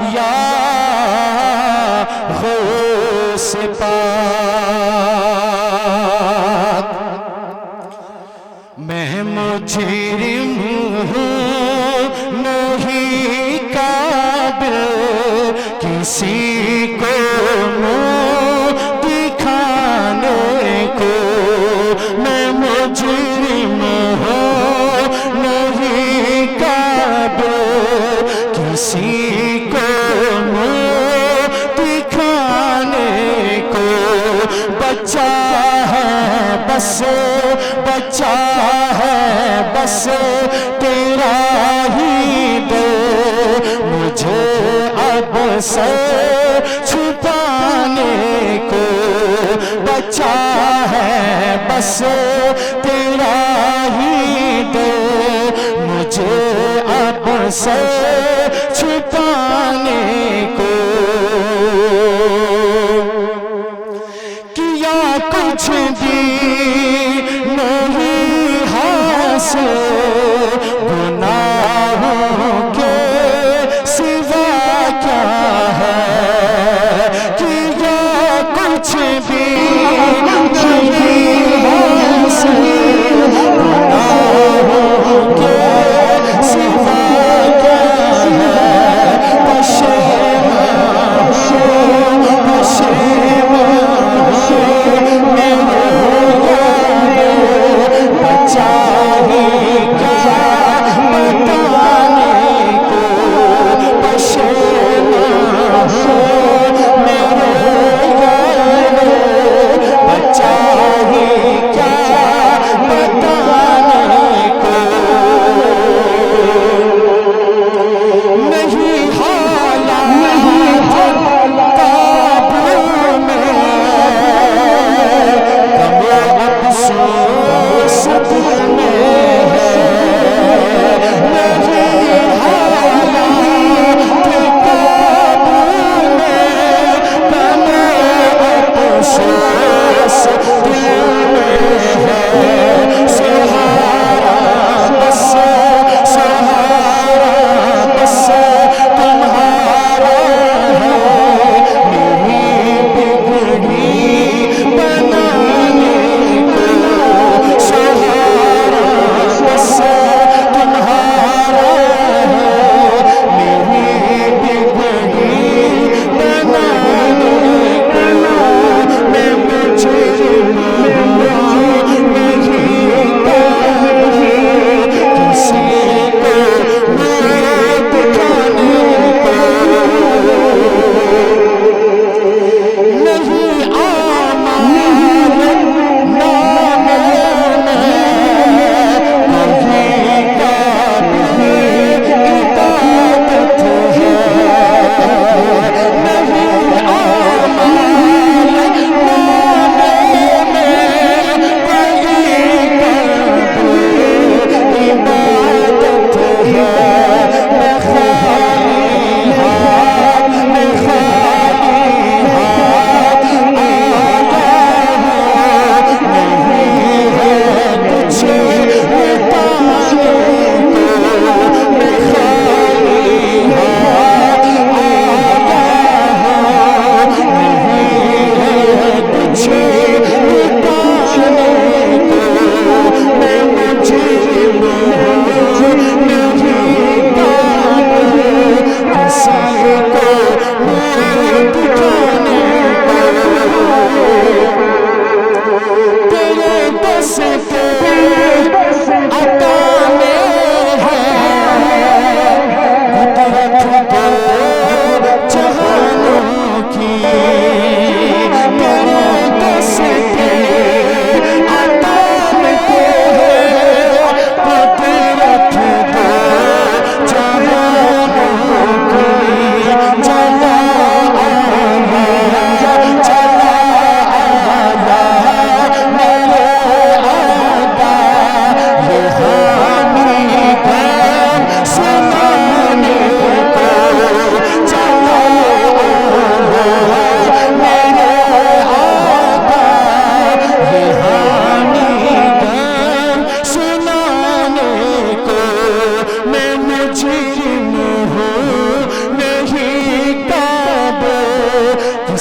یا غوث پاک میں مجرم ہوں نہیں قابل کسی کو منہ دکھانے کو میں مجرم ہوں نہیں قابل کسی کو منہ دکھانے کو بچہ ہے بس بچہ ہے بس تیرا ہی دے مجھے اب سے چھپانے کو بچہ ہے بس تیرا ہی دے مجھے اب سے چھپانے کو کیا کچھ بھی نہیں حاصل گناہوں کے سوا کیا ہے کیا کچھ بھی نہیں حاصل گناہوں کے سوا کیا ہے پشیمان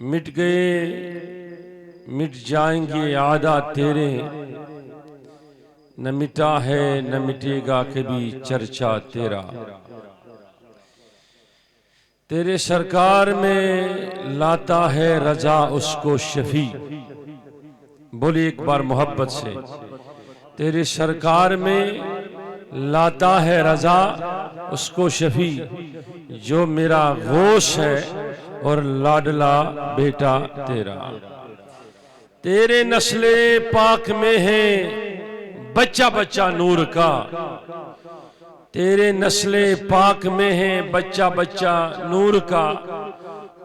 مٹ گئے مٹ جائیں گے عادات تیرے، نہ مٹا ہے نہ مٹے گا کبھی چرچا تیرا۔ تیرے سرکار میں لاتا ہے رضا اس کو شفیع، بولی ایک بار محبت سے، تیرے سرکار میں لاتا ہے رضا اس کو شفیع، جو میرا غوث ہے اور لاڈلا بیٹا تیرا۔ تیرے نسل پاک میں ہے بچہ بچہ نور کا، تیرے نسل پاک میں ہے بچہ بچہ نور کا،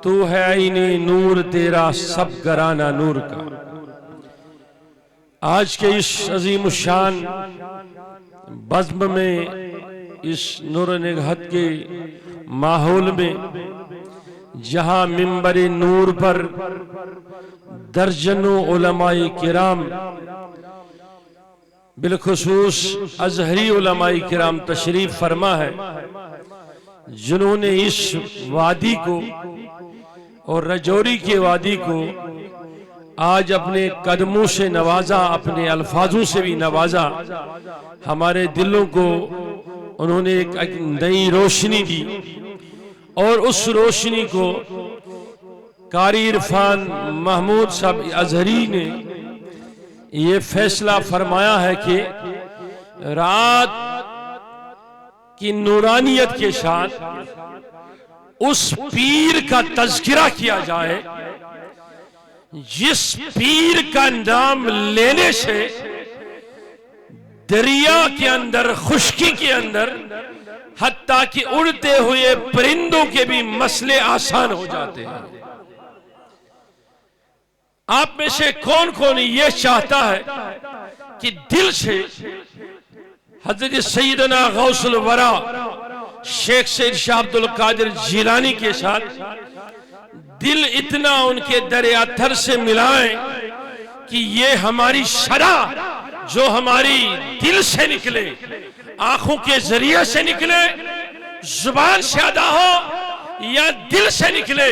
تو ہے عینی نور تیرا سب گرانہ نور کا۔ آج کے اس عظیم الشان بزم میں، اس نور نگہت کے ماحول میں، جہاں منبر نور پر درجنوں علماء کرام، بالخصوص ازہری علماء کرام تشریف فرما ہے، جنہوں نے اس وادی کو اور رجوری کے وادی کو آج اپنے قدموں سے نوازا، اپنے الفاظوں سے بھی نوازا، ہمارے دلوں کو انہوں نے ایک نئی روشنی دی، اور اس روشنی کو قاری عرفان محمود صاحب ازہری نے یہ فیصلہ فرمایا ہے کہ رات کی نورانیت کے ساتھ اس پیر کا تذکرہ کیا جائے جس پیر کا نام لینے سے دریا کے اندر، خشکی کے اندر، حتیٰ کہ اڑتے ہوئے پرندوں کے بھی مسئلے آسان ہو جاتے ہیں۔ آپ میں سے کون کون یہ چاہتا ہے کہ دل سے حضرت سیدنا غوث الورا شیخ سید شاہ عبد القادر جیلانی کے ساتھ دل اتنا ان کے در اطہر سے ملائیں کہ یہ ہماری صدا جو ہماری دل سے نکلے، آنکھوں کے ذریعے سے نکلے، زبان سے ادا ہو یا دل سے نکلے،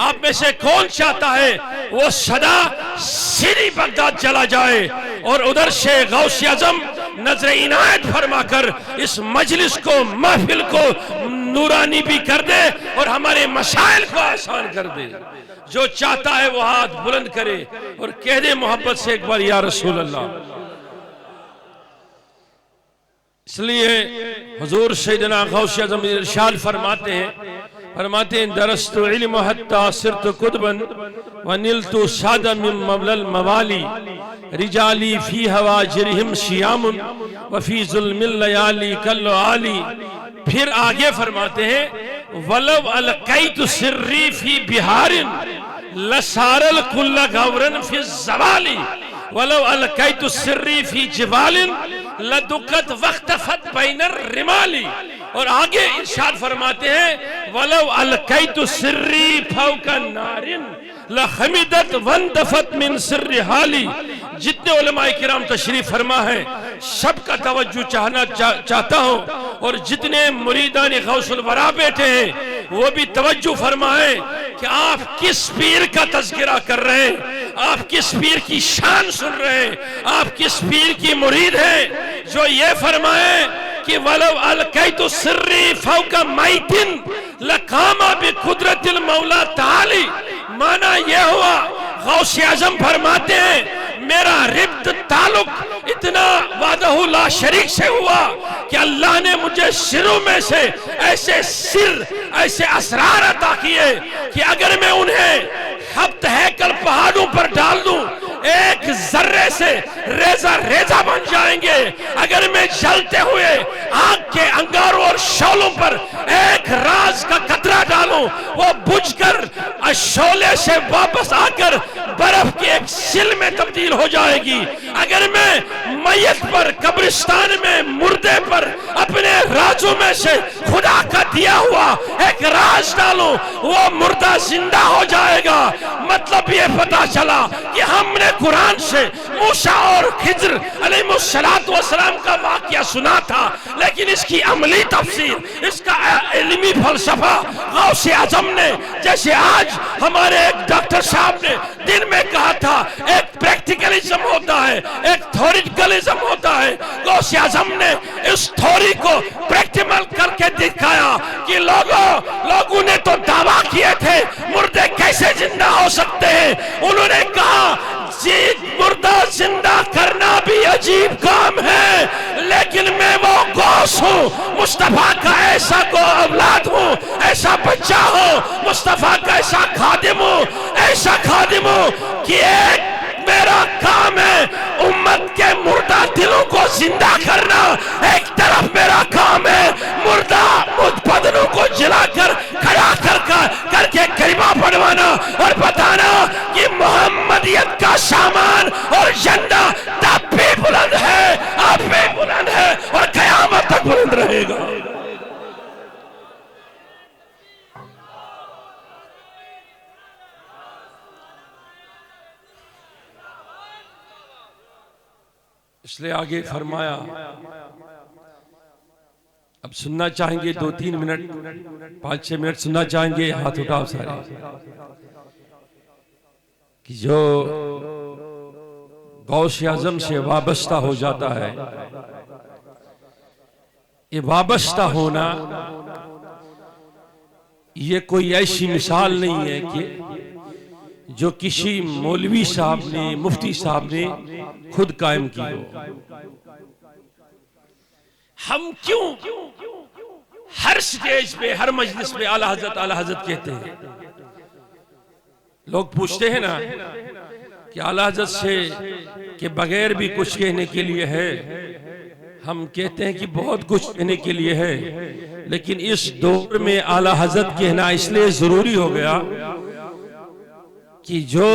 آپ میں سے کون چاہتا ہے وہ صدا سری بغداد چلا جائے اور ادھر سے غوث اعظم نظر عنایت فرما کر اس مجلس کو، محفل کو نورانی بھی کر دے اور ہمارے مسائل کو آسان کر دے؟ جو چاہتا ہے وہ ہاتھ بلند کرے اور کہہ دے محبت سے ایک بار یا رسول اللہ۔ اس لیے حضور سیدنا غوث اعظم ارشاد فرماتے ہیں درست علم حتی صرت قطبا ونلت سعد من مبلغ الموالی رجالی فی ہواجرہم سیام وفی ظلم اللیالی کالعالی۔ پھر آگے فرماتے ہیں ولو القیت سری فی بہار لسار الکل غورا فی الزوالی ولو القیت سری فی جبال لدقت واختفت بین الرمالی۔ اور آگے ارشاد فرماتے ہیں وَلَوْ أَلْقَيْتُ سِرِّي فَوْقَ النَّارٍ لَخَمِدَتْ وَانْدَفَتْ مِنْ سِرِّ حَالِي۔ جتنے علماء کرام تشریف فرما ہے سب کا توجہ چاہتا ہوں، اور جتنے مریدان غوث الورا بیٹھے ہیں وہ بھی توجہ فرمائیں کہ آپ کس پیر کا تذکرہ کر رہے ہیں، آپ کس پیر کی شان سن رہے ہیں، آپ کس پیر کی مرید ہیں جو یہ فرمائیں کہ وَلَوْ أَلْقَيْتُ سِرِّي فَوْقَ مَيْتٍ لَقَامَ بِقُدْرَةِ الْمَوْلَى تَعَالِي۔ معنی یہ ہوا غوث اعظم فرماتے ہیں میرا ربط تعلق اتنا وحدہ لا شریک سے ہوا کہ اللہ نے مجھے سروں میں سے ایسے سر، ایسے اسرار عطا کیے کہ اگر میں انہیں ہفت ہیکل پہاڑوں پر ڈال دوں ایک ذرے سے ریزہ ریزہ بن جائیں گے، اگر میں جلتے ہوئے آگ کے انگاروں اور شعلوں پر ایک راز کا قطرہ ڈالوں وہ بجھ کر شعلے سے واپس آ کر برف کے ایک سل میں تبدیل ہو جائے گی۔ اگر میں میت پر، قبرستان میں، مردے پر اپنے رازوں میں سے خدا کا دیا ہوا ایک راز سانس ڈالوں وہ مردہ زندہ ہو جائے گا۔ مطلب یہ پتا چلا کہ ہم نے قرآن سے موسیٰ اور خضر علیہ السلام کا واقعہ سنا تھا، لیکن اس کی عملی تفسیر، اس کا علمی فلسفہ غوث اعظم نے، جیسے آج ہمارے ایک ڈاکٹر صاحب نے دن میں کہا تھا، ایک پریکٹیکلزم ہوتا ہے، ایک تھیوریٹیکلزم ہوتا ہے، غوث اعظم نے اس تھیوری کو پریکٹیکل کر کے دکھایا کہ لوگوں نے تو دعویٰ کیے تھے مردے کیسے زندہ ہو سکتے ہیں، انہوں نے کہا مردہ زندہ کرنا بھی عجیب کام ہے، لیکن میں وہ غوث ہوں، مصطفیٰ کا ایسا اولاد ہوں، ایسا بچہ ہوں، مصطفیٰ کا ایسا خادم ہوں کہ ایک میرا کام ہے امت کے مردہ دلوں کو زندہ کرنا، ایک طرف میرا کام ہے مردہ بدنوں کو جلا کر کھڑا کر کے کلمہ پڑھوانا اور بتانا کہ محمدیت کا سامان اور جھنڈا تب بھی بلند ہے، اب بھی بلند ہے اور قیامت تک بلند رہے گا۔ اس لئے آگے فرمایا، اب سننا چاہیں گے 2-3 منٹ، 5-6 منٹ سننا چاہیں گے، ہاتھ اٹھاؤ سارے، کہ جو غوث اعظم سے وابستہ ہو جاتا ہے، یہ وابستہ ہونا یہ کوئی ایسی مثال نہیں ہے کہ جو کسی مولوی صاحب نے، مفتی صاحب نے خود قائم کی ہو۔ ہم کیوں ہر سٹیج پہ، ہر مجلس پہ اعلیٰ حضرت کہتے ہیں؟ لوگ پوچھتے ہیں نا کہ اعلیٰ حضرت سے کہ بغیر بھی کچھ کہنے کے لیے ہے، ہم کہتے ہیں کہ بہت کچھ کہنے کے لیے ہے، لیکن اس دور میں اعلیٰ حضرت کہنا اس لیے ضروری ہو گیا کہ جو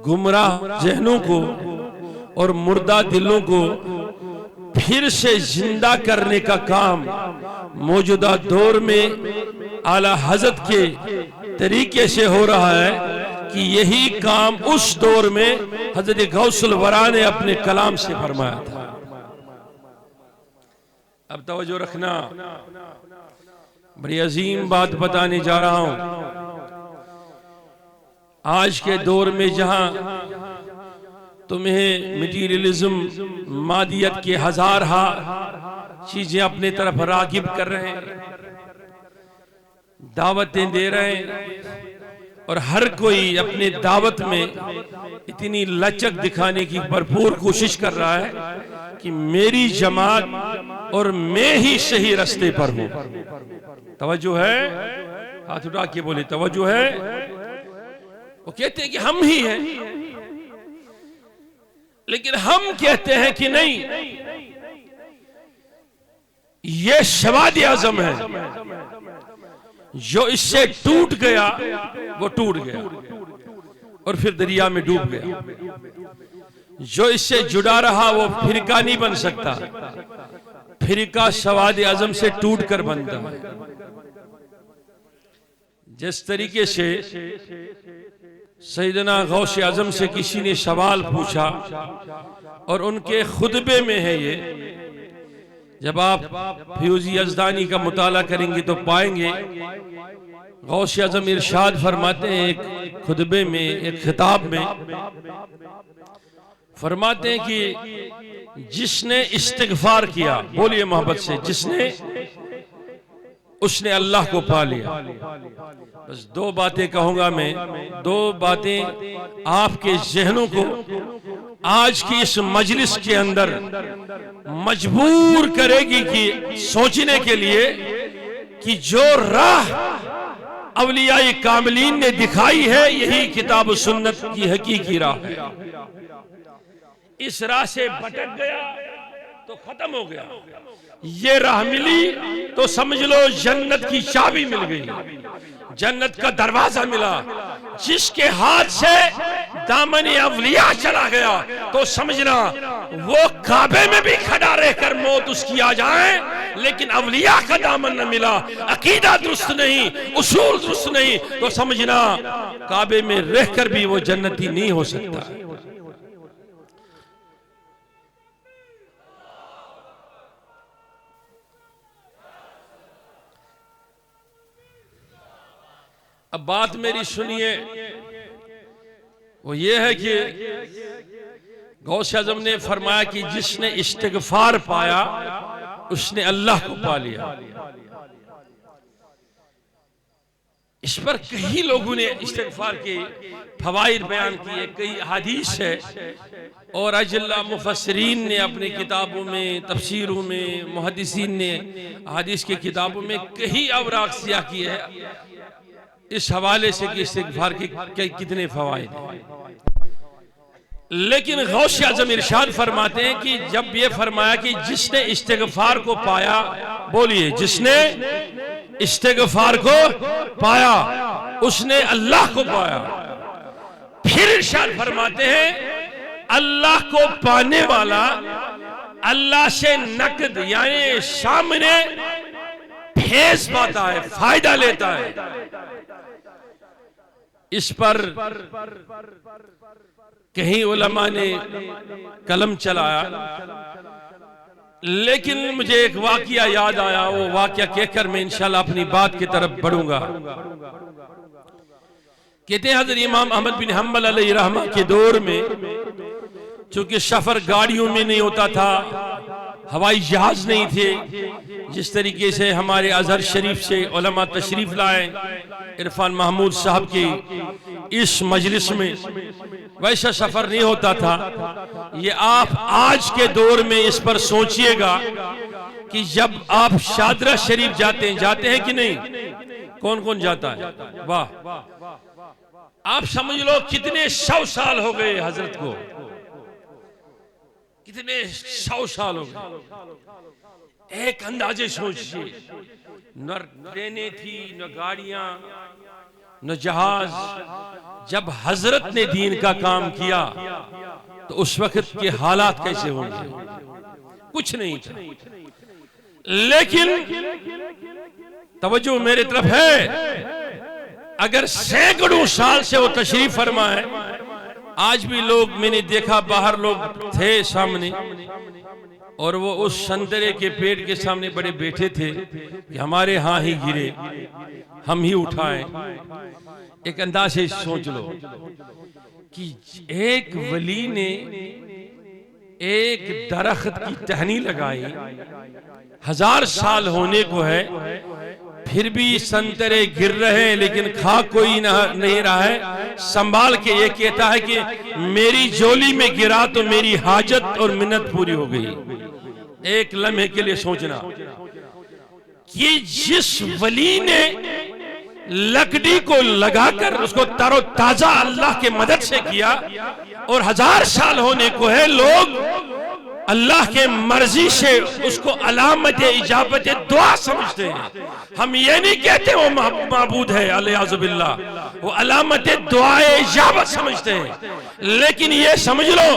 گمراہ ذہنوں کو اور مردہ دلوں کو پھر سے زندہ کرنے کا کام موجودہ دور میں اعلیٰ حضرت کے طریقے سے ہو رہا ہے، کہ یہی کام اس دور میں حضرت غوث الورا نے اپنے کلام سے فرمایا تھا۔ اب توجہ رکھنا، بڑی عظیم بات بتانے جا رہا ہوں۔ آج کے دور میں جہاں تمہیں میٹیریلزم، مادیت کے ہزارہا چیزیں اپنے طرف راغب کر رہے ہیں، دعوتیں دے رہے ہیں، اور ہر کوئی اپنے دعوت میں اتنی لچک دکھانے کی بھرپور کوشش کر رہا ہے کہ میری جماعت اور میں ہی صحیح رستے پر ہوں۔ توجہ ہے؟ ہاتھ اٹھا کے بولے توجہ ہے؟ وہ کہتے ہیں کہ ہم ہی ہیں، لیکن ہم کہتے ہیں کہ نہیں، یہ سواد اعظم ہے، جو اس سے ٹوٹ گیا وہ ٹوٹ گیا اور پھر دریا میں ڈوب گیا، جو اس سے جڑا رہا وہ فرقہ نہیں بن سکتا، فرقہ سواد اعظم سے ٹوٹ کر بنتا ہے۔ جس طریقے سے سیدنا غوث اعظم سے کسی نے سوال پوچھا اور ان کے خطبے میں ہے یہ، جب آپ فیوزی یزدانی کا مطالعہ کریں گے تو پائیں گے غوث اعظم ارشاد فرماتے ہیں ایک خطبے میں، ایک خطاب میں فرماتے ہیں کہ جس نے استغفار کیا، بولیے محبت سے، جس نے، اس نے اللہ کو پا لیا۔ بس دو باتیں کہوں گا میں، دو باتیں آپ کے ذہنوں کو آج کی اس مجلس کے اندر مجبور کرے گی کہ سوچنے کے لیے کہ جو راہ اولیاء کاملین نے دکھائی ہے یہی کتاب و سنت کی حقیقی راہ ہے۔ اس راہ سے بھٹک گیا تو ختم ہو گیا، یہ راہ ملی تو سمجھ لو جنت کی چابی مل گئی، جنت کا دروازہ ملا۔ جس کے ہاتھ سے دامن اولیاء چلا گیا تو سمجھنا وہ کعبے میں بھی کھڑا رہ کر موت اس کی آ جائے لیکن اولیاء کا دامن نہ ملا، عقیدہ درست نہیں، اصول درست نہیں، تو سمجھنا کعبے میں رہ کر بھی وہ جنتی نہیں ہو سکتا۔ اب بات میری سنیے، وہ یہ ہے کہ غوث اعظم نے فرمایا کہ جس نے استغفار پایا اس نے اللہ کو پا لیا۔ اس پر کئی لوگوں نے استغفار کے فوائد بیان کیے، کئی حدیث ہے، اور اجلہ مفسرین نے اپنی کتابوں میں، تفسیروں میں، محدثین نے حدیث کی کتابوں میں کئی اوراق سیاہ کیے ہیں اس حوالے سے کہ استغفار کے کتنے فوائد ہیں۔ لیکن غوث اعظم ارشاد فرماتے ہیں کہ جب یہ فرمایا کہ جس نے استغفار کو پایا، بولیے، جس نے استغفار کو پایا اس نے اللہ کو پایا، پھر ارشاد فرماتے ہیں اللہ کو پانے والا اللہ سے نقد یعنی سامنے فیض پاتا ہے، فائدہ لیتا ہے۔ اس پر کہیں علماء نے قلم چلایا، لیکن مجھے ایک واقعہ یاد آیا، وہ واقعہ کہہ کر میں انشاءاللہ اپنی بات کی طرف بڑھوں گا۔ کہتے ہیں حضرت امام احمد بن حنبل علیہ رحمہ کے دور میں چونکہ سفر گاڑیوں میں نہیں ہوتا تھا، ہوائی جہاز نہیں تھے، جس طریقے سے ہمارے ازہر شریف سے علماء تشریف لائے عرفان محمود صاحب کی اس مجلس میں، ویسا سفر نہیں ہوتا تھا۔ یہ آپ آج کے دور میں اس پر سوچئے گا کہ جب آپ شادرہ شریف جاتے ہیں کہ نہیں؟ کون کون جاتا ہے؟ واہ، آپ سمجھ لو کتنے 100 سال ہو گئے حضرت کو، کتنے 100 سال ہو گئے۔ ایک اندازے سوچئے، نہ ٹرینیں تھی، نہ گاڑیاں، نہ جہاز۔ جب حضرت نے دین کا کام کیا تو اس وقت کے حالات کیسے ہوں گے؟ کچھ نہیں تھا۔ لیکن توجہ میرے طرف ہے، اگر سینکڑوں سال سے وہ تشریف فرما ہے، آج بھی لوگ، میں نے دیکھا باہر لوگ تھے سامنے، اور وہ اس سنترے کے پیڑ کے سامنے بڑے بیٹھے تھے کہ ہمارے ہاں ہی گرے، ہم ہی اٹھائیں۔ ایک انداز سے سوچ لو کہ ایک ولی نے ایک درخت کی ٹہنی لگائی، 1000 سال ہونے کو ہے، پھر بھی سنترے گر رہے ہیں لیکن کھا کوئی نہیں رہا ہے، سنبھال کے یہ کہتا ہے کہ میری جولی میں گرا تو میری حاجت اور منت پوری ہو گئی۔ ایک لمحے کے لیے سوچنا کہ جس ولی نے لکڑی کو لگا کر اس کو تر و تازہ اللہ کے مدد سے کیا، اور 1000 سال ہونے کو ہے، لوگ اللہ کے مرضی سے اس کو علامت اجابت دعا سمجھتے ہیں۔ ہم یہ نہیں کہتے وہ معبود ہے، علیہ باللہ، وہ علامت دعا اجابت سمجھتے ہیں۔ لیکن یہ سمجھ لو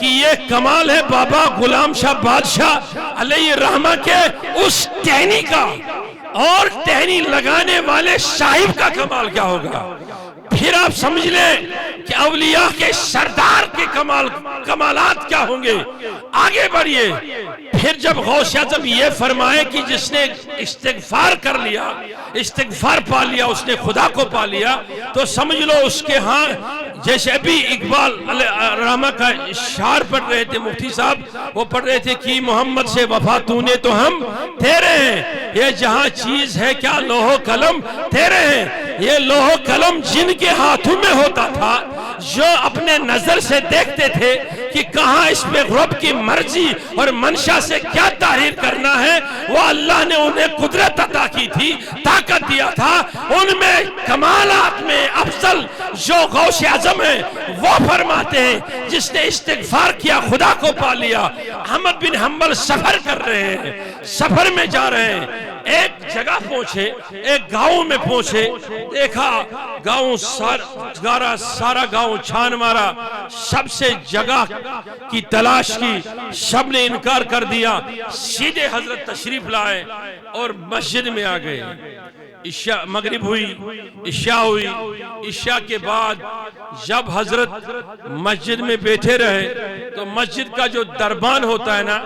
کہ یہ کمال ہے بابا غلام شاہ بادشاہ علیہ رحمہ کے اس ٹہنی کا، اور ٹہنی لگانے والے صاحب کا کمال کیا ہوگا۔ پھر آپ سمجھ لیں کہ اولیاء کے سردار کے کمالات کیا ہوں گے۔ آگے بڑھئے، پھر جب غوث اعظم یہ فرمائے کہ جس نے استغفار کر لیا، استغفار پا لیا، اس نے خدا کو پا لیا، تو سمجھ لو اس کے ہاں، جیسے ابھی اقبال رحمہ کا شعر پڑھ رہے تھے مفتی صاحب، وہ پڑھ رہے تھے کہ محمد سے وفا تو نے تو ہم تیرے ہیں، یہ جہاں چیز ہے کیا لوح و قلم تیرے ہیں۔ یہ لوح و قلم جن کے ہاتھوں میں ہوتا تھا، جو اپنے نظر سے دیکھتے تھے کہ کہاں اس میں رب کی مرضی اور منشا سے کیا تحریر کرنا ہے، وہ اللہ نے انہیں قدرت عطا کی تھی، طاقت دیا تھا۔ ان میں کمالات میں افضل جو غوث اعظم ہے وہ فرماتے ہیں جس نے استغفار کیا خدا کو پا لیا۔ احمد بن حنبل سفر کر رہے ہیں، سفر میں جا رہے ہیں، ایک جگہ پہنچے، ایک گاؤں میں پہنچے، دیکھا گاؤں سارا گاؤں چھان مارا، سب سے جگہ کی تلاش کی، سب نے انکار کر دیا، سیدھے حضرت تشریف لائے اور مسجد میں آ گئے۔ عشاء مغرب ہوئی، عشاء ہوئی، عشاء کے بعد جب حضرت مسجد میں بیٹھے رہے تو مسجد کا جو دربان ہوتا ہے نا،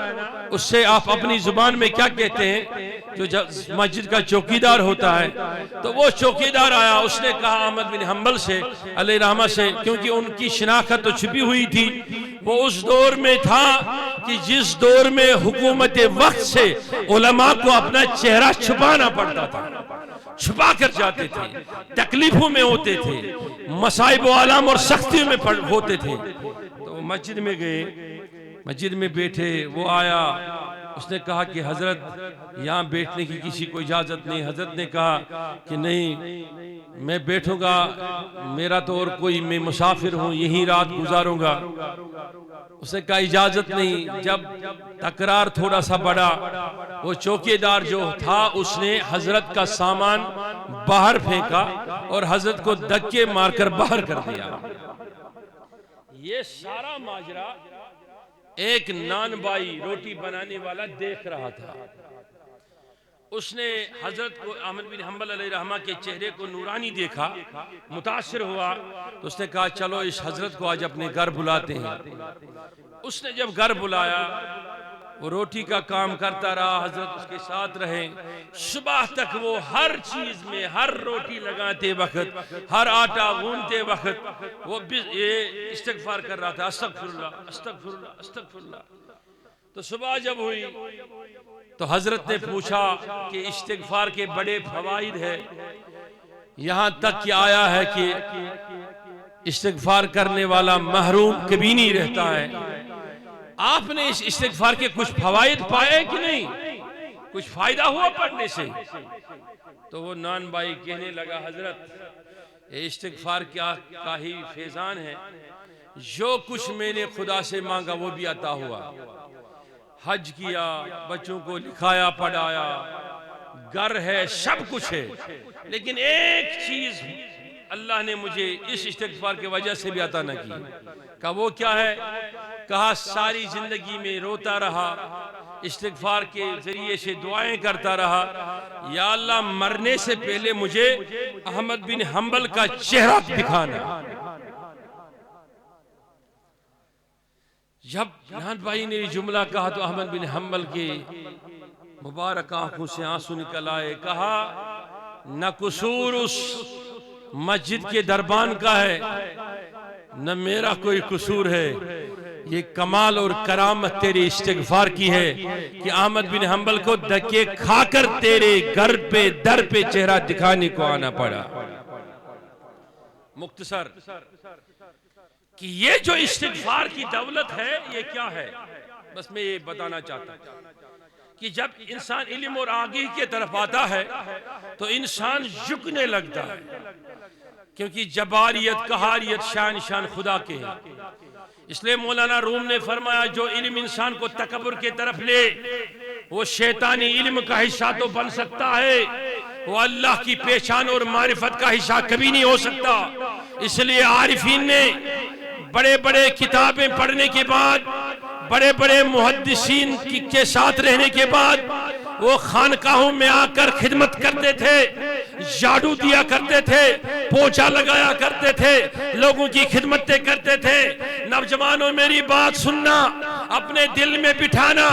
اس سے آپ اپنی زبان میں کیا کہتے ہیں، جو مسجد کا چوکیدار ہوتا ہے، تو وہ چوکیدار آیا، اس نے کہا احمد بن حنبل سے علیہ رحمہ سے، کیونکہ ان کی شناخت تو چھپی ہوئی تھی، وہ اس دور میں تھا کہ جس دور میں حکومت وقت سے علماء کو اپنا چہرہ چھپانا پڑتا تھا، چھپا کر جاتے تھے، تکلیفوں میں ہوتے تھے، مصائب و آلام اور سختیوں میں ہوتے تھے۔ تو مسجد میں گئے، مسجد میں بیٹھے، وہ آیا، اس نے کہا کہ حضرت یہاں بیٹھنے کی کسی کو اجازت نہیں۔ حضرت نے کہا کہ نہیں، میں بیٹھوں گا، میرا تو اور کوئی، میں مسافر ہوں، یہیں رات گزاروں گا۔ اس نے کہا اجازت نہیں۔ جب تکرار تھوڑا سا بڑھا، وہ چوکیدار جو تھا اس نے حضرت کا سامان باہر پھینکا اور حضرت کو دھکے مار کر باہر کر دیا۔ یہ سارا ماجرا ایک نان بائی روٹی بنانے والا دیکھ رہا تھا۔ اس نے حضرت کو، احمد بن حنبل علیہ رحمہ کے چہرے کو نورانی دیکھا، متاثر ہوا، تو اس نے کہا چلو اس حضرت کو آج اپنے گھر بلاتے ہیں۔ اس نے جب گھر بلایا، وہ روٹی کا کام کرتا رہا، حضرت اس کے ساتھ رہے، صبح تک وہ ہر چیز میں، ہر روٹی لگاتے وقت، ہر آٹا گوندتے وقت وہ یہ استغفار کر رہا تھا، استغفر اللہ استغفر اللہ استغفر اللہ۔ تو صبح جب ہوئی تو حضرت نے پوچھا کہ استغفار کے بڑے فوائد ہیں، یہاں تک کہ آیا ہے کہ استغفار کرنے والا محروم کبھی نہیں رہتا ہے۔ آپ نے اس استغفار کے کچھ فوائد پائے کہ نہیں؟ کچھ فائدہ ہوا پڑھنے سے؟ تو وہ نان بھائی کہنے لگا حضرت یہ استغفار کا ہی فیضان ہے، جو کچھ میں نے خدا سے مانگا وہ بھی عطا ہوا، حج کیا، بچوں کو لکھایا پڑھایا، گھر ہے، سب کچھ ہے، لیکن ایک چیز اللہ نے مجھے اس استغفار کی وجہ سے بھی عطا نہ کی۔ کہا وہ کیا ہے؟ کہا ساری زندگی میں روتا رہا، استغفار کے ذریعے سے دعائیں کرتا رہا، یا اللہ مرنے سے پہلے مجھے احمد بن حنبل کا چہرہ دکھانا۔ جب نان بھائی نے یہ جملہ کہا تو احمد بن حنبل کی مبارک آنکھوں سے آنسو نکل آئے۔ کہا نہ قصور اس مسجد کے دربان کا ہے، نہ میرا کوئی قصور ہے، یہ کمال اور کرامت تیرے استغفار کی ہے کہ احمد بن حنبل کو دھکے کھا کر تیرے گھر پہ در پہ چہرہ دکھانے کو آنا پڑا۔ مختصر کہ یہ جو استغفار کی دولت ہے یہ کیا ہے، بس میں یہ بتانا چاہتا ہوں کہ جب انسان علم اور آگاہی کی طرف آتا ہے تو انسان جھکنے لگتا ہے، کیونکہ جباریت، قہاریت شان خدا کے ہیں۔ اس لئے مولانا روم نے فرمایا جو علم انسان کو تکبر کے طرف لے وہ شیطانی علم کا حصہ تو بن سکتا ہے، وہ اللہ کی پہچان اور معرفت کا حصہ کبھی نہیں ہو سکتا۔ اس لئے عارفین نے بڑے بڑے کتابیں پڑھنے کے بعد، بڑے بڑے محدثین کے ساتھ رہنے کے بعد وہ خانقاہوں میں آ کر خدمت کرتے تھے، جھاڑو دیا کرتے تھے، پوچھا لگایا کرتے تھے، لوگوں کی خدمتیں کرتے تھے۔ نوجوانوں میری بات سننا، اپنے دل میں بٹھانا،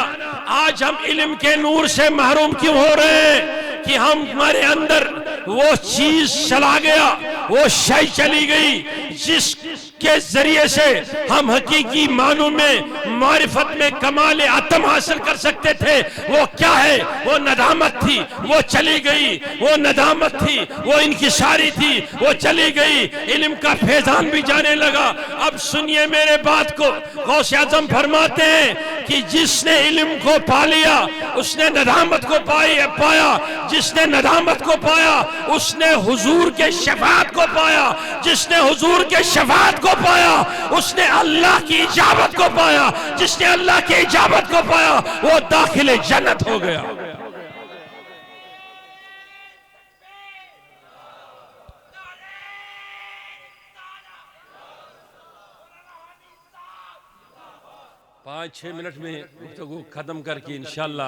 آج ہم علم کے نور سے محروم کیوں ہو رہے ہیں کہ ہمارے اندر وہ چیز چلا گیا، وہ شے چلی گئی جس کے ذریعے سے ہم حقیقی معنوں میں معرفت میں کمال عتم حاصل کر سکتے تھے۔ وہ کیا ہے؟ وہ ندامت تھی، وہ چلی گئی۔ وہ ندامت تھی، وہ انکساری تھی، وہ چلی گئی۔ علم کا فیضان بھی جانے لگا۔ اب سنیے میرے بات کو، غوث اعظم فرماتے ہیں کہ جس نے علم کو پا لیا اس نے ندامت کو پایا، جس نے ندامت کو پایا اس نے حضور کے شفاعت کو پایا، جس نے حضور کے شفاعت کو پایا اس نے اللہ کی اجابت کو پایا، جس نے اللہ کی اجابت کو پایا وہ داخل جنت ہو گیا۔ 5-6 منٹ میں گفتگو ختم کر کے انشاءاللہ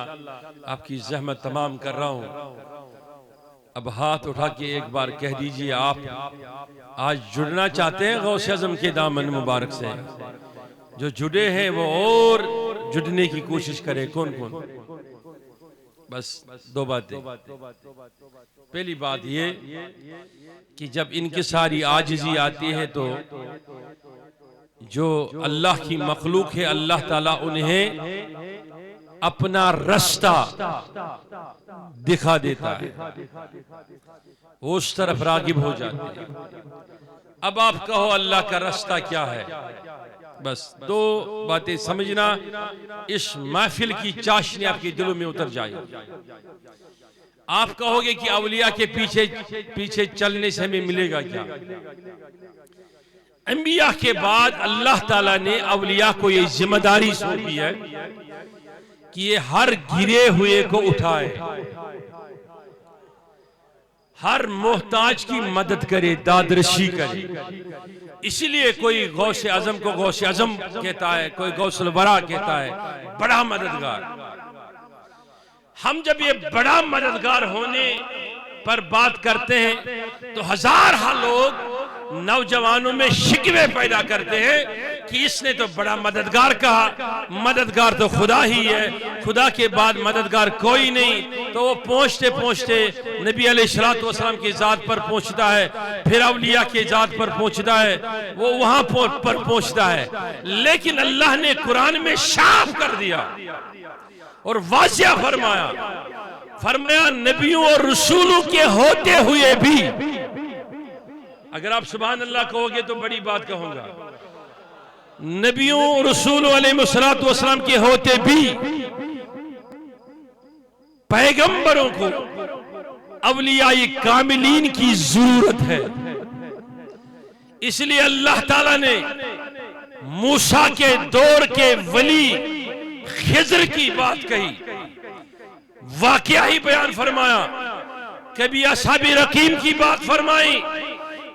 آپ کی زحمت تمام کر رہا ہوں. اب ہاتھ اٹھا کے ایک بار کہہ دیجئے آپ آج جڑنا چاہتے ہیں غوث اعظم کے دامن مبارک سے؟ جو جڑے ہیں وہ اور جڑنے کی کوشش کرے. کون کون؟ بس 2 باتیں. پہلی بات یہ کہ جب ان کی ساری عاجزی آتی ہے تو جو اللہ کی مخلوق ہے اللہ تعالیٰ انہیں اپنا رستہ دکھا دیتا ہے، وہ اس طرف راغب ہو جاتے ہیں. اب آپ کہو اللہ کا رستہ کیا ہے؟ بس 2 باتیں سمجھنا، اس محفل کی چاشنی آپ کے دلوں میں اتر جائے. آپ کہو گے کہ اولیاء کے پیچھے چلنے سے ہمیں ملے گا کیا؟ انبیاء کے بعد اللہ تعالیٰ نے اولیاء کو یہ ذمہ داری سونپی ہے کہ یہ ہر گرے ہوئے کو اٹھائے، ہر محتاج کی مدد کرے، دادرشی کرے. اسی لیے کوئی غوث اعظم کو غوث اعظم کہتا ہے، کوئی غوث الورا کہتا ہے، بڑا مددگار. ہم جب یہ بڑا مددگار ہونے پر بات کرتے ہیں تو ہزارہ لوگ نوجوانوں میں شکوے پیدا کرتے ہیں کہ اس نے تو بڑا مددگار کہا، مددگار تو خدا ہی ہے، خدا کے بعد مددگار کوئی نہیں. تو وہ پہنچتے پہنچتے نبی علیہ السلام کی ذات پر پہنچتا ہے، پھر اولیاء کی ذات پر پہنچتا ہے، وہ وہاں پر پہنچتا ہے. لیکن اللہ نے قرآن میں صاف کر دیا اور واضح فرمایا نبیوں اور رسولوں کے ہوتے ہوئے بھی. اگر آپ سبحان اللہ کہو گے تو بڑی بات کہوں گا. نبیوں رسولوں علیہ السلام کے ہوتے بھی پیغمبروں کو اولیاء کاملین کی ضرورت ہے. اس لیے اللہ تعالیٰ نے موسیٰ کے دور کے ولی خضر کی بات کہی، واقعہ ہی بیان فرمایا. کبھی اصحاب رقیم کی بات فرمائی،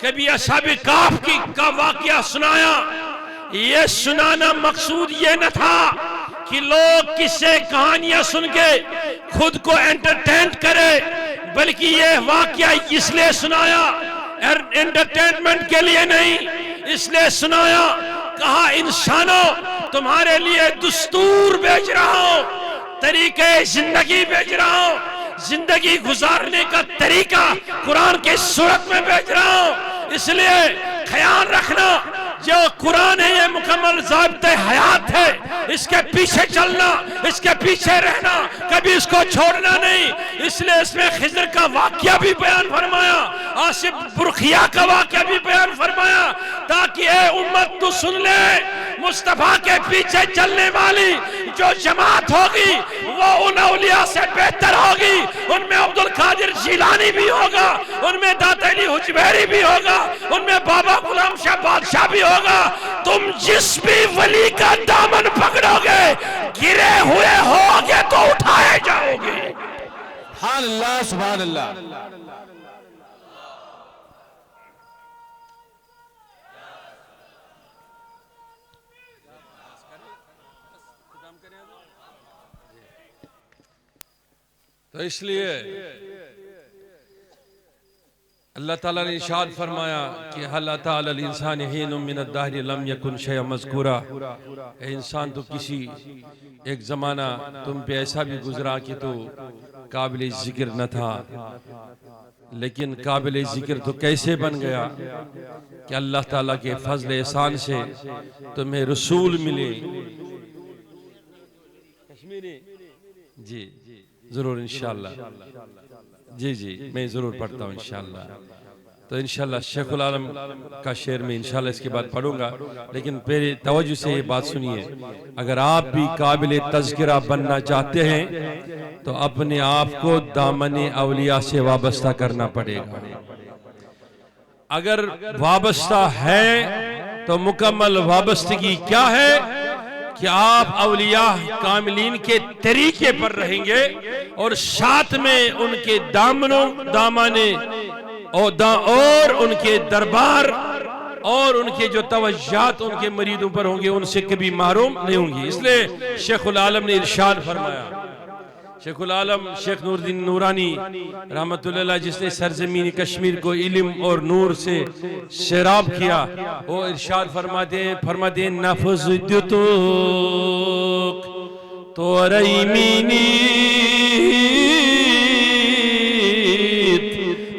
کبھی اصحاب کہف کا واقعہ سنایا. یہ سنانا مقصود یہ نہ تھا کہ لوگ قصے کہانیاں سن کے خود کو انٹرٹین کرے، بلکہ یہ واقعہ اس لیے سنایا انٹرٹینمنٹ کے لیے نہیں، اس لیے سنایا کہا انسانوں تمہارے لیے دستور بھیج رہا ہوں، طریقے زندگی بھیج رہا ہوں، زندگی گزارنے کا طریقہ قرآن کے صورت میں بھیج رہا ہوں. اس لیے خیال رکھنا جو قرآن ہے یہ مکمل ضابطۂ حیات ہے، اس کے پیچھے چلنا، اس کے پیچھے رہنا، کبھی اس کو چھوڑنا نہیں. اس لیے اس میں خضر کا واقعہ بھی بیان فرمایا، آصف برخیہ کا واقعہ بھی بیان فرمایا، تاکہ اے امت تو سن لے مصطفیٰ کے پیچھے چلنے والی جو جماعت ہوگی وہ ان اولیاء سے بہتر ہوگی. ان میں عبد القادر جیلانی بھی ہوگا، ان میں داتا علی حجویری بھی ہوگا، ان میں بابا غلام شاہ بادشاہ بھی ہوگا. تم جس بھی ولی کا دامن پکڑو گے گرے ہوئے ہوگے تو اٹھائے جاؤ گے. سبحان اللہ سبحان اللہ. تو اس لیے اللہ تعالیٰ نے ارشاد فرمایا کہ حَلْ أَتَىٰ عَلَى الْإِنسَانِ حِينٌ مِّنَ الدَّهْرِ لَمْ يَكُنْ شَيْئًا مَذْكُورًا. اے انسان تو کسی ایک زمانہ تم پہ ایسا بھی گزرا کہ تو قابل ذکر نہ تھا، لیکن قابل ذکر تو کیسے بن گیا کہ اللہ تعالیٰ کے فضل احسان سے تمہیں رسول ملے. جی ضرور انشاءاللہ. جی میں ضرور پڑھتا ہوں انشاءاللہ. تو انشاءاللہ شیخ العالم کا شعر میں انشاءاللہ اس کے بعد پڑھوں گا، لیکن پہلے توجہ سے یہ بات سنیے. اگر آپ بھی قابل تذکرہ بننا چاہتے ہیں تو اپنے آپ کو دامن اولیاء سے وابستہ کرنا پڑے گا. اگر وابستہ ہے تو مکمل وابستگی کیا ہے کہ آپ اولیاء کاملین کے طریقے پر رہیں گے اور ساتھ میں ان کے دامنے اور ان کے دربار اور ان کے جو توجہات ان کے مریدوں پر ہوں گے ان سے کبھی محروم نہیں ہوں گی۔ اس لیے شیخ العالم نے ارشاد فرمایا، شیخ العالم شیخ نور الدین نورانی رحمت اللہ علیہ، جس نے سرزمین کشمیر کو علم اور نور سے سیراب کیا، وہ ارشاد فرماتے ہیں نفذ دیتوک تو ریمینیت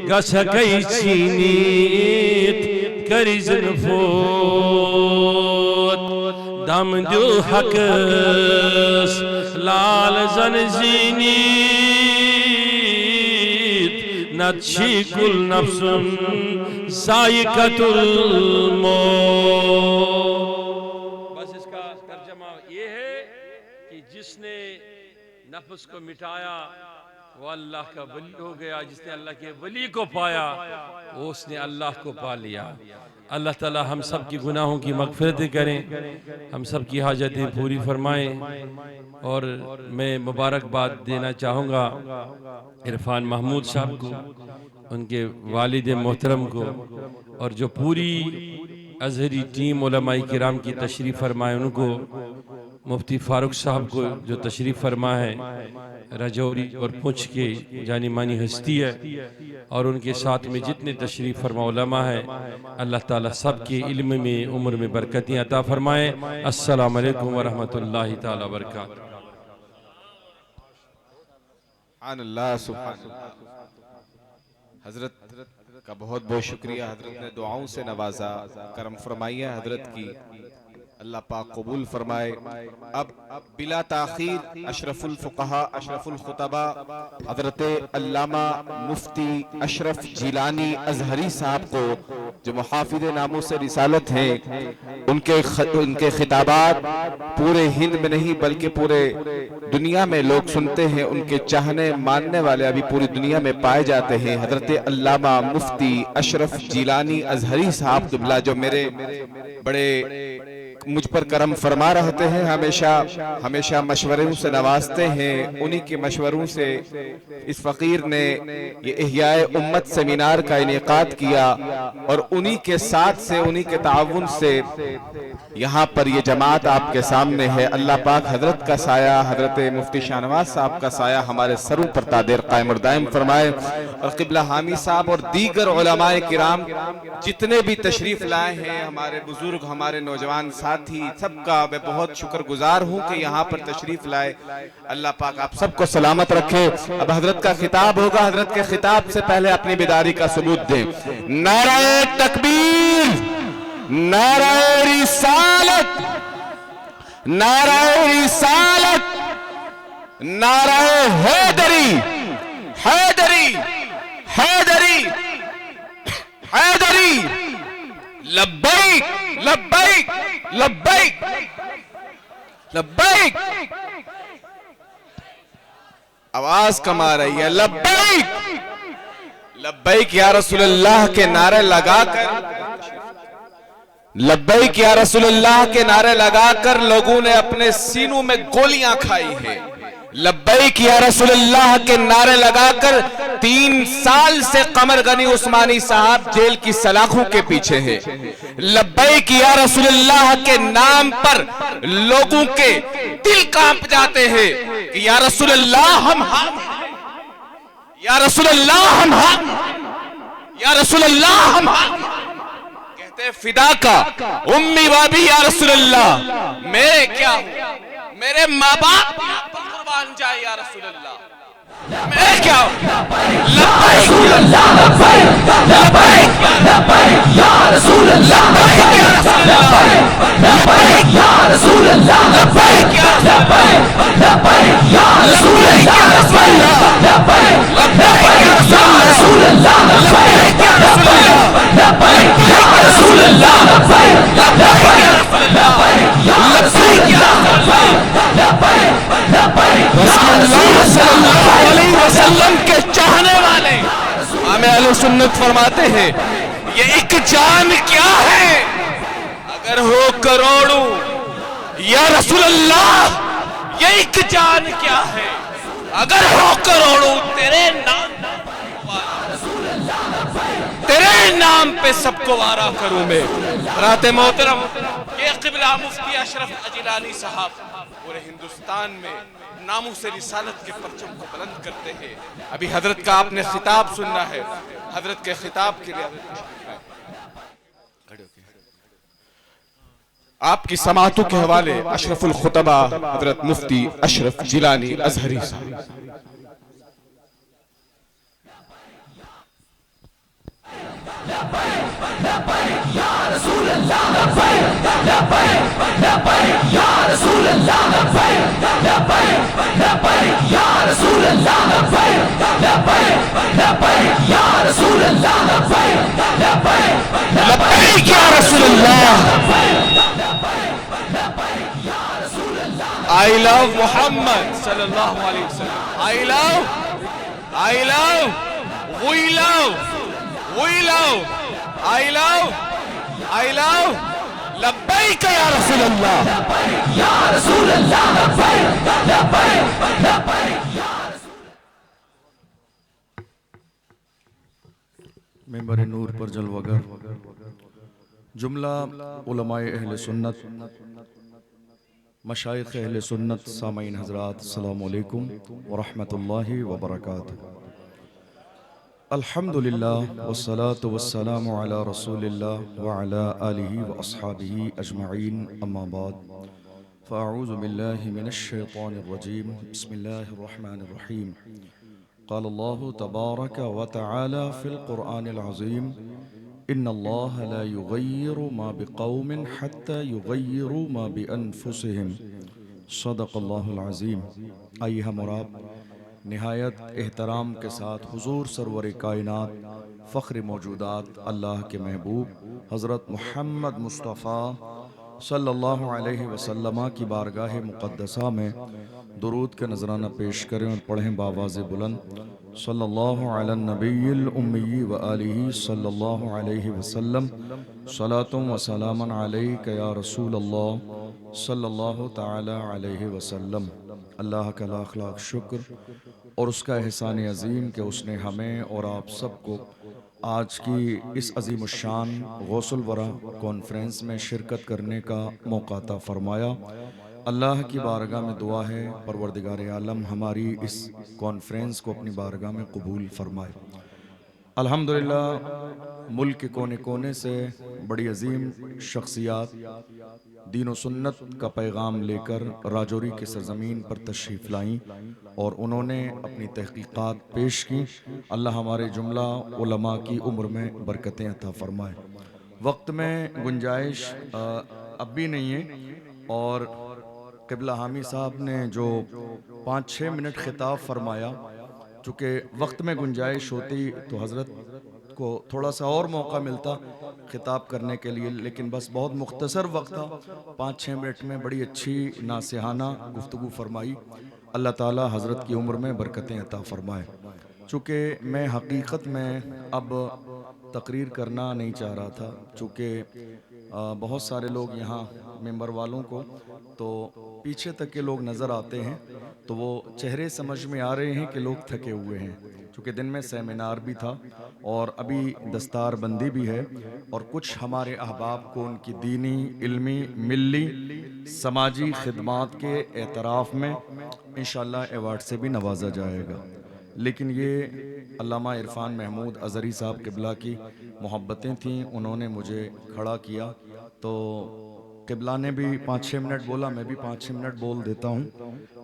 گسکی چینیت کریزن فوت دم دیو حقس لال زنزینیت نتشی کل نفس ذائقۃ الموت۔ بس اس کا ترجمہ یہ ہے کہ جس نے نفس کو مٹایا وہ اللہ کا ولی ہو گیا، جس نے اللہ کے ولی کو پایا وہ اس نے اللہ کو پا لیا۔ اللہ تعالی ہم سب کی گناہوں کی مغفرت کریں، ہم سب کی حاجتیں پوری فرمائیں۔ اور میں مبارکباد دینا چاہوں گا عرفان محمود صاحب کو، ان کے والد محترم کو، اور جو پوری ازہری ٹیم علماء کرام کی تشریف فرمائے ان کو، مفتی فاروق صاحب کو جو تشریف فرما ہے، رجوری اور پنچ کے جانی مانی ہستی ہے، اور ان کے ساتھ میں جتنے تشریف فرما علماء ہیں، اللہ تعالیٰ سب کے علم میں عمر میں برکتیں عطا فرمائے۔ السلام علیکم ورحمۃ اللہ تعالیٰ وبرکاتہ۔ سبحان اللہ سبحان اللہ۔ حضرت کا بہت بہت شکریہ، حضرت نے دعاؤں سے نوازا، کرم فرمائیے حضرت کی، اللہ پاک قبول فرمائے۔ اب بلا تاخیر اشرف الفقہاء اشرف الخطباء حضرت علامہ مفتی اشرف جیلانی ازہری صاحب کو، جو محافظ ناموس رسالت ہیں، ان کے خطابات پورے ہند میں نہیں بلکہ پورے دنیا میں لوگ سنتے ہیں، ان کے چاہنے ماننے والے ابھی پوری دنیا میں پائے جاتے ہیں۔ حضرت علامہ مفتی اشرف جیلانی ازہری صاحب قبلہ، جو میرے بڑے مجھ پر کرم فرما رہتے ہیں، ہمیشہ مشوروں سے نوازتے ہیں، انہی کے مشوروں سے اس فقیر نے یہ احیاء امت سیمینار کا انعقاد کیا، اور انہی کے ساتھ سے، انہی کے تعاون سے یہاں پر یہ جماعت آپ کے سامنے ہے۔ اللہ پاک حضرت کا سایہ، حضرت مفتی شاہنواز صاحب کا سایہ ہمارے سروں پر تا دیر قائم اور دائم فرمائے، اور قبلہ حامی صاحب اور دیگر علماء کرام جتنے بھی تشریف لائے ہیں، ہمارے بزرگ، ہمارے نوجوان ساتھی، سب کا میں بہت شکر گزار ہوں کہ یہاں پر تشریف لائے۔ اللہ پاک آپ سب کو سلامت رکھے۔ اب حضرت کا خطاب ہوگا، حضرت کے خطاب سے پہلے اپنی بیداری کا ثبوت دیں۔ نعرہ تکبیر، نعرہ رسالت، نعرہ رسالت، نعرہ حیدری، حیدری، حیدری، حیدری، لبیک لبیک لبیک لبیک، آواز کم آ رہی ہے، لبیک لبیک یا رسول اللہ کے نعرے لگا کر، لبیک یا رسول اللہ کے نعرے لگا کر لوگوں نے اپنے سینوں میں گولیاں کھائی ہیں۔ لبیک یا رسول اللہ کے نعرے لگا کر 3 سال سے قمر غنی عثمانی صاحب جیل کی سلاخوں کے پیچھے ہیں۔ لبیک یا رسول اللہ کے نام پر لوگوں کے دل کانپ جاتے ہیں کہ یا رسول اللہ ہم ہاتھ، یا رسول اللہ ہم ہاتھ، یا رسول اللہ ہم ہاتھ، کہتے ہیں فدا کا امی وابی یا رسول اللہ، میں کیا ہوں، میرے ماں باپ قربان جائے یا رسول اللہ، میں کیا ہوں۔ لبیک رسول اللہ، لبیک لبیک لبیک یا رسول اللہ، لبیک یا رسول اللہ، لبیک یا رسول اللہ، لبیک یا لبیک لبیک یا رسول اللہ، لبیک لبیک یا رسول اللہ، لبیک یا رسول اللہ، لبیک یا رسول اللہ، لبیک لبیک یا رسول اللہ، لبیک یا رسول اللہ صلی اللہ علیہ وسلم کے چاہنے والے امام اہل سنت فرماتے ہیں یہ ایک جان کیا ہے اگر ہو کروڑوں، یا رسول اللہ یہ ایک جان کیا ہے اگر ہو کروڑوں، تیرے نام پہ سب کو وارا کروں میں۔ حضرات محترم یہ قبلہ مفتی اشرف اجیلانی صاحب پورے ہندوستان میں ناموس رسالت کے پرچم کو بلند کرتے ہیں. ابھی حضرت کا آپ نے خطاب سننا ہے. حضرت کے خطاب کے لیے آپ کی سماعتوں کے حوالے اشرف الخطبہ حضرت مفتی اشرف جیلانی ازہری صاحب. لبیک یا رسول اللہ. I love Muhammad صلی اللہ علیہ وسلم. I love, we love, I love, لبیک یا رسول اللہ. ممبر نور پر جلوگر جملہ علماء اہل سنت، مشائخ اہل سنت، سامعین حضرات، السلام علیکم ورحمۃ اللہ وبرکاتہ. الحمدللہ والصلاة والسلام علی رسول اللہ وعلی آلہ واصحابہ اجمعین، اما بعد فاعوذ باللہ من الشیطان الرجیم. بسم اللہ الرحمن الرحیم. قال اللہ تبارک وتعالی فی القرآن العظیم ان اللہ لا یغیر ما بقوم حتی یغیروا ما بانفسہم. صدق اللہ العظیم. آئیے ہم اور آپ نہایت احترام کے ساتھ حضور سرور کائنات، فخر موجودات، اللہ کے محبوب حضرت محمد مصطفیٰ صلی اللہ علیہ وسلم کی بارگاہ مقدسہ میں درود کا نذرانہ پیش کریں اور پڑھیں بآواز بلند صلی اللہ علی النبی الامی وآلہ صلی اللہ علیہ وسلم. صلاۃ و سلام علیک یا رسول اللہ صلی اللہ تعالی علیہ وسلم. اللہ کا لاکھ لاکھ شکر اور اس کا احسان عظیم کہ اس نے ہمیں اور آپ سب کو آج کی اس عظیم الشان غوث الورا کانفرنس میں شرکت کرنے کا موقع عطا فرمایا. اللہ کی بارگاہ میں دعا ہے پروردگار عالم ہماری اس کانفرنس کو اپنی بارگاہ میں قبول فرمائے. الحمدللہ ملک کے کونے کونے سے بڑی عظیم شخصیات دین و سنت کا پیغام لے کر راجوری کی سرزمین پر تشریف لائیں اور انہوں نے اپنی تحقیقات پیش کی. اللہ ہمارے جملہ علماء کی عمر میں برکتیں عطا فرمائے. وقت میں گنجائش اب بھی نہیں ہے اور قبلہ حامی صاحب نے جو 5-6 منٹ خطاب فرمایا، چونکہ وقت میں گنجائش ہوتی تو حضرت کو تھوڑا سا اور موقع ملتا خطاب کرنے کے لیے، لیکن بس بہت مختصر وقت تھا. 5-6 منٹ میں بڑی اچھی ناصحانہ گفتگو فرمائی. اللہ تعالی حضرت کی عمر میں برکتیں عطا فرمائے. چونکہ میں حقیقت میں اب تقریر کرنا نہیں چاہ رہا تھا، چونکہ بہت سارے لوگ یہاں ممبر والوں کو تو پیچھے تک کے لوگ نظر آتے ہیں تو وہ چہرے سمجھ میں آ رہے ہیں کہ لوگ تھکے ہوئے ہیں، چونکہ دن میں سیمینار بھی تھا اور ابھی دستار بندی بھی ہے اور کچھ ہمارے احباب کو ان کی دینی، علمی، ملی، سماجی خدمات کے اعتراف میں انشاءاللہ ایوارڈ سے بھی نوازا جائے گا. لیکن یہ علامہ عرفان محمود ازہری صاحب قبلہ کی محبتیں تھیں، انہوں نے مجھے کھڑا کیا تو قبلہ نے بھی 5-6 منٹ بولا، میں بھی 5-6 منٹ بول دیتا ہوں.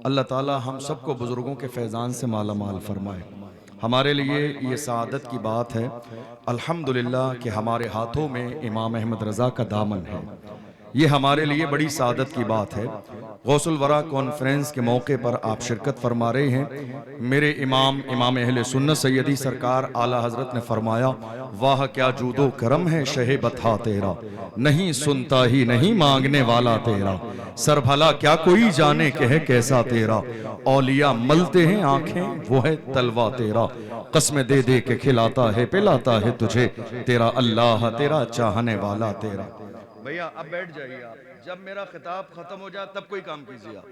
اللہ تعالی ہم سب کو بزرگوں کے فیضان سے مالا مال فرمائے. ہمارے لیے یہ سعادت کی بات ہے الحمدللہ کہ ہمارے ہاتھوں میں امام احمد رضا کا دامن ہے. یہ ہمارے لیے بڑی سعادت کی بات ہے. غوث الورا کانفرنس کے موقع پر آپ شرکت فرما رہے ہیں. میرے امام اہل سنت سیدی سرکار اعلیٰ حضرت نے فرمایا، واہ کیا جود و کرم ہے شہ بطحا تیرا، نہیں سنتا ہی نہیں مانگنے والا تیرا، سر بھلا کیا کوئی جانے کہ ہے کیسا تیرا، اولیاء ملتے ہیں آنکھیں وہ ہے تلوہ تیرا، قسم دے دے کے کھلاتا ہے پلاتا ہے تجھے تیرا اللہ، تیرا چاہنے والا تیرا. بھیا اب بیٹھ جائیے آپ، جب میرا خطاب ختم ہو جائے تب کوئی کام کیجیے آپ.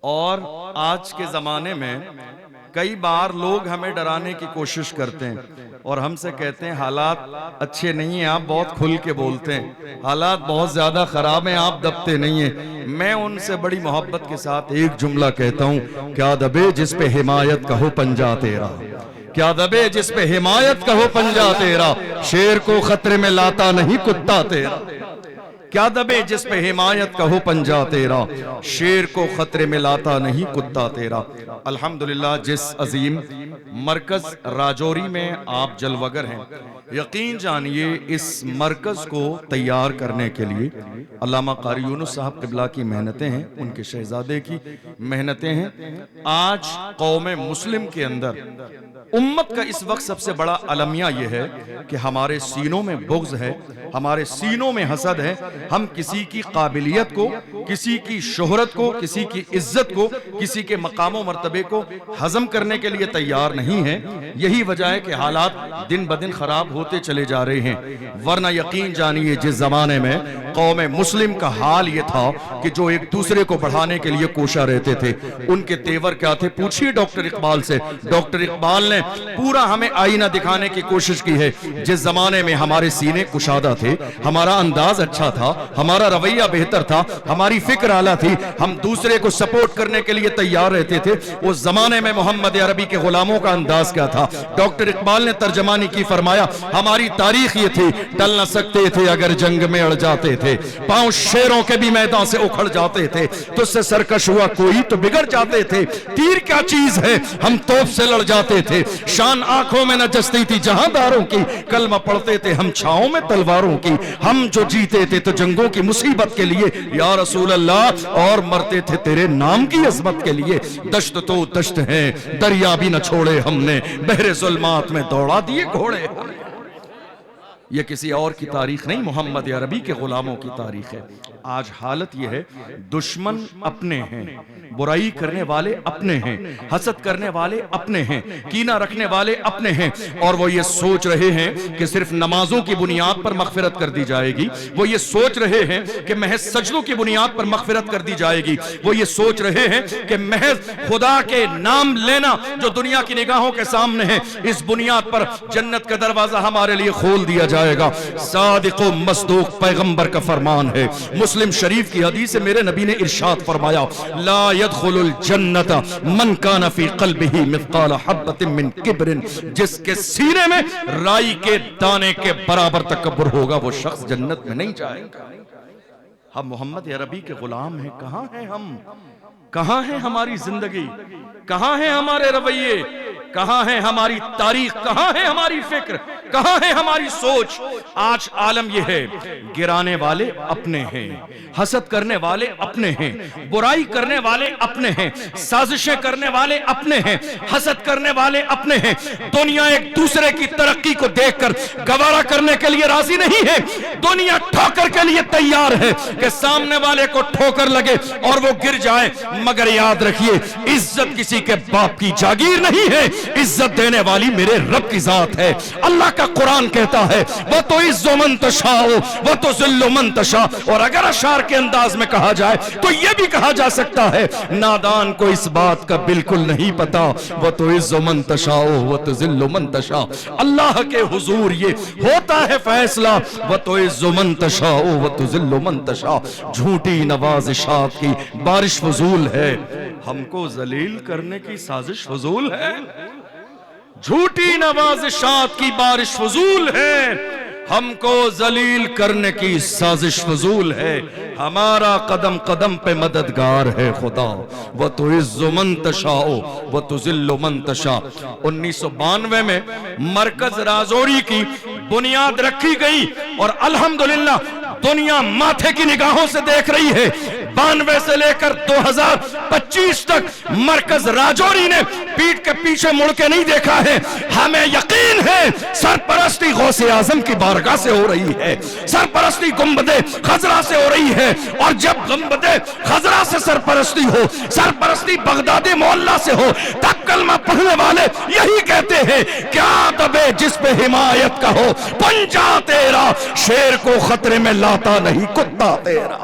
اور آج کے زمانے میں کئی بار لوگ ہمیں ڈرانے کی کوشش کرتے ہیں اور ہم سے کہتے ہیں حالات اچھے نہیں ہیں، آپ بہت کھل کے بولتے ہیں، حالات بہت زیادہ خراب ہیں، آپ دبتے نہیں ہیں۔ میں ان سے بڑی محبت کے ساتھ ایک جملہ کہتا ہوں، کیا دبے جس پہ حمایت کا ہو پنجہ تیرا، کیا دبے جس پہ حمایت کا ہو پنجہ تیرا، شیر کو خطرے میں لاتا نہیں کتا تیرا، کیا دبے جس پہ حمایت کا ہو پنجہ تیرا، شیر کو خطرے میں لاتا نہیں کتا تیرا۔ الحمدللہ جس عظیم مرکز راجوری میں آپ جلوگر ہیں، یقین جانیے اس مرکز کو تیار کرنے کے لیے علامہ قاری یونس صاحب قبلہ کی محنتیں ہیں، ان کے شہزادے کی محنتیں ہیں۔ آج قوم مسلم کے اندر امت کا اس وقت سب سے بڑا المیہ یہ ہے کہ ہمارے سینوں میں بغض ہے، ہمارے سینوں میں حسد ہے، ہم کسی کی قابلیت کو، کسی کی شہرت کو، کسی کی عزت کو، کسی کے مقام و مرتبے کو ہضم کرنے کے لیے تیار نہیں ہیں۔ یہی وجہ ہے کہ حالات دن بدن خراب ہوتے چلے جا رہے ہیں، ورنہ یقین جانیے جس زمانے میں قوم مسلم کا حال یہ تھا کہ جو ایک دوسرے کو بڑھانے کے لیے کوشاں رہتے تھے، ان کے تیور کیا تھے؟ پوچھئے ڈاکٹر اقبال سے۔ ڈاکٹر اقبال نے پورا ہمیں آئینہ دکھانے کی کوشش کی ہے۔ جس زمانے میں ہمارے سینے کشادہ تھے، ہمارا انداز اچھا تھا، ہمارا رویہ بہتر تھا، ہماری فکر اعلیٰ تھی، ہم دوسرے کو سپورٹ کرنے کے لیے تیار رہتے تھے، اس زمانے میں محمد عربی کے غلاموں کا انداز کیا تھا؟ ڈاکٹر اقبال نے ترجمانی کی، فرمایا ہماری تاریخ یہ تھی، ٹل نہ سکتے تھے اگر جنگ میں اڑ جاتے تھے، پاؤں شیروں کے بھی میدان سے اکھڑ جاتے تھے، تو اس سے سرکش ہوا کوئی تو بگڑ جاتے تھے، تیر کیا چیز ہے ہم توپ سے لڑ جاتے تھے، شان آنکھوں میں نہ جستی تھی جہاں داروں کی، کلمہ پڑھتے تھے ہم چھاؤں میں تلواروں کی، ہم جو جیتے تھے تو جنگوں کی مصیبت کے لیے یا رسول اللہ، اور مرتے تھے تیرے نام کی عظمت کے لیے، دشت تو دشت ہے دریا بھی نہ چھوڑے ہم نے، بحر ظلمات میں دوڑا دیے گھوڑے۔ یہ کسی اور کی تاریخ نہیں، محمد عربی کے غلاموں کی تاریخ ہے۔ آج حالت یہ ہے، دشمن اپنے ہیں، برائی کرنے والے اپنے ہیں، حسد کرنے والے اپنے ہیں، کینہ رکھنے والے اپنے ہیں، اور وہ یہ سوچ رہے ہیں کہ صرف نمازوں کی بنیاد پر مغفرت کر دی جائے گی، وہ یہ سوچ رہے ہیں کہ محض سجدوں کی بنیاد پر مغفرت کر دی جائے گی، وہ یہ سوچ رہے ہیں کہ محض خدا کے نام لینا جو دنیا کی نگاہوں کے سامنے ہے، اس بنیاد پر جنت کا دروازہ ہمارے لیے کھول دیا جائے گا۔ صادق و مصدوق پیغمبر کا فرمان ہے، مسلم شریف کی حدیث میرے نبی نے ارشاد فرمایا، لا يدخل الجنت من کان فی قلبہ مثقال حبۃ من کبر، جس کے سینے میں رائی کے دانے کے برابر تکبر ہوگا وہ شخص جنت میں نہیں جائے گا۔ ہم محمد عربی کے غلام ہیں، کہاں ہیں ہم؟ کہاں ہے ہماری زندگی؟ کہاں ہے ہمارے رویے؟ کہاں ہے ہماری تاریخ؟ کہاں ہے ہماری فکر؟ کہاں ہے ہماری سوچ؟ آج عالم یہ ہے، گرانے والے اپنے ہیں، حسد کرنے والے اپنے ہیں، برائی کرنے والے اپنے ہیں، سازشیں کرنے والے اپنے ہیں، حسد کرنے والے اپنے ہیں۔ دنیا ایک دوسرے کی ترقی کو دیکھ کر گوارا کرنے کے لیے راضی نہیں ہے، دنیا ٹھوکر کے لیے تیار ہے کہ سامنے والے کو ٹھوکر لگے اور وہ گر جائے، مگر یاد رکھیے عزت کسی کے باپ کی جاگیر نہیں ہے، عزت دینے والی میرے رب کی ذات ہے۔ اللہ کا قرآن کہتا ہے وَتُعِزُّ مَن تَشَاءُ وَتُذِلُّ مَن تَشَاءُ، اور اگر اشعار کے انداز میں کہا جائے تو یہ بھی کہا جا سکتا ہے نادان کو اس بات کا بالکل نہیں پتا، وَتُعِزُّ مَن تَشَاءُ وَتُذِلُّ مَن تَشَاءُ، اللہ کے حضور یہ ہوتا ہے فیصلہ، وَتُعِزُّ مَن تَشَاءُ وَتُذِلُّ مَن تَشَاءُ۔ جھوٹی نوازشات کی بارش فضول ہے، ہم کو ذلیل کرنے کی سازش فضول ہے، جھوٹی نوازشات کی بارش فضول ہے، ہم کو ذلیل کرنے کی سازش فضول ہے، ہمارا قدم قدم پہ مددگار ہے خدا، وَتُعِزُّ مَن تَشَاءُ وَتُذِلُّ مَن تَشَاءُ۔ 1992 میں مرکز رازوری کی بنیاد رکھی گئی اور الحمدللہ دنیا ماتھے کی نگاہوں سے دیکھ رہی ہے۔ 92 سے لے کر 2025 تک مرکز راجوری نے پیٹ کے پیچھے مڑ کے نہیں دیکھا ہے، ہمیں یقین ہے سرپرستی غوث اعظم کی بارگاہ سے ہو رہی ہے، سرپرستی گنبد خضرا سے ہو رہی ہے، اور جب گنبد خضرا سے سرپرستی ہو، سرپرستی بغدادی معلیٰ سے ہو، تب کلمہ پڑھنے والے یہی کہتے ہیں کیا دبے جس پہ حمایت کا ہو پنجہ تیرا، شیر کو خطرے میں لاتا نہیں کتا تیرا۔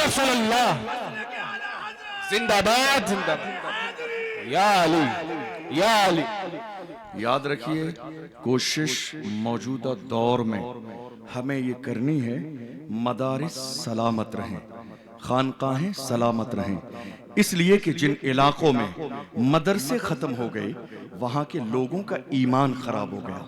رسول اللہ، زندہ باد زندہ باد، یا علی یا علی۔ یاد رکھیے کوشش موجودہ دور میں ہمیں یہ کرنی ہے مدارس سلامت رہیں، خانقاہیں سلامت رہیں، اس لیے کہ جن علاقوں میں مدرسے ختم ہو گئے وہاں کے لوگوں کا ایمان خراب ہو گیا،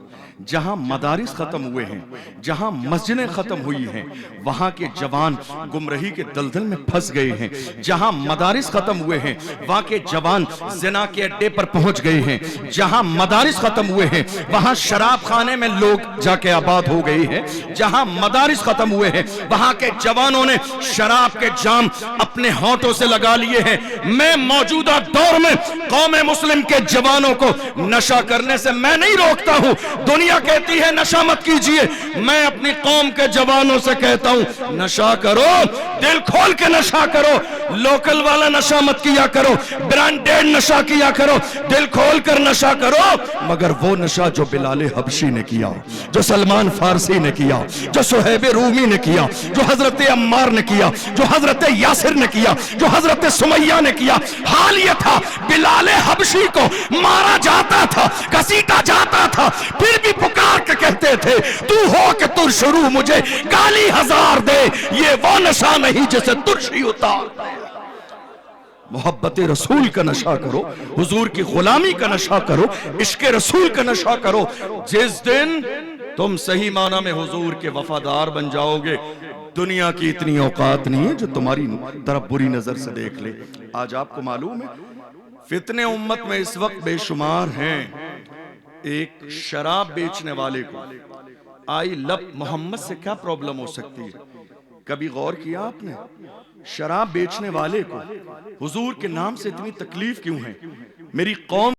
جہاں مدارس ختم ہوئے ہیں، جہاں مسجدیں ختم ہوئی ہیں وہاں کے جوان گمراہی کے دلدل میں پھنس گئے ہیں، جہاں مدارس ختم ہوئے ہیں وہاں کے جوان زنا کے اڈے پر پہنچ گئے ہیں، جہاں مدارس ختم ہوئے ہیں وہاں شراب خانے میں لوگ جا کے آباد ہو گئے ہیں، جہاں مدارس ختم ہوئے ہیں وہاں کے جوانوں نے شراب کے جام اپنے ہونٹوں سے لگا لیے ہیں۔ میں موجودہ دور میں قوم مسلم کے جوانوں کو نشہ کرنے سے میں نہیں روکتا ہوں، دنیا کہتی ہے نشہ مت کیجئے، میں اپنی قوم کے جوانوں سے کہتا ہوں نشہ کرو، دل کھول کے نشہ کرو، لوکل والا نشہ مت کیا کرو، برانڈیڈ نشہ کیا کرو، دل کھول کر نشہ کرو، مگر وہ نشہ جو بلال حبشی نے کیا، جو سلمان فارسی نے کیا، جو صہیب رومی نے کیا، جو حضرت عمار نے کیا، جو حضرت یاسر نے کیا، جو حضرت سمیہ نے کیا، حال یہ تھا بلال حبشی کو مارا جاتا تھا، گھسیٹا جاتا تھا، پھر بھی پکار کے کہتے تھے تو ہو کہ ترشرو مجھے گالی ہزار دے، یہ وہ نشہ نہیں جسے ترشی اتار دے۔ محبت رسول کا نشہ کرو، حضور کی غلامی کا نشہ کرو، عشق رسول کا نشہ کرو، جس دن تم صحیح معنی میں حضور کے وفادار بن جاؤ گے دنیا کی اتنی اوقات نہیں ہے جو تمہاری طرف بری نظر سے دیکھ لے۔ آج آپ کو معلوم ہے فتنے امت میں اس وقت بے شمار ہیں، ایک شراب بیچنے والے کو آئی لب محمد سے کیا پرابلم ہو سکتی ہے؟ کبھی غور کیا آپ نے؟ شراب بیچنے والے کو حضور کے نام سے اتنی تکلیف کیوں ہے؟ میری قوم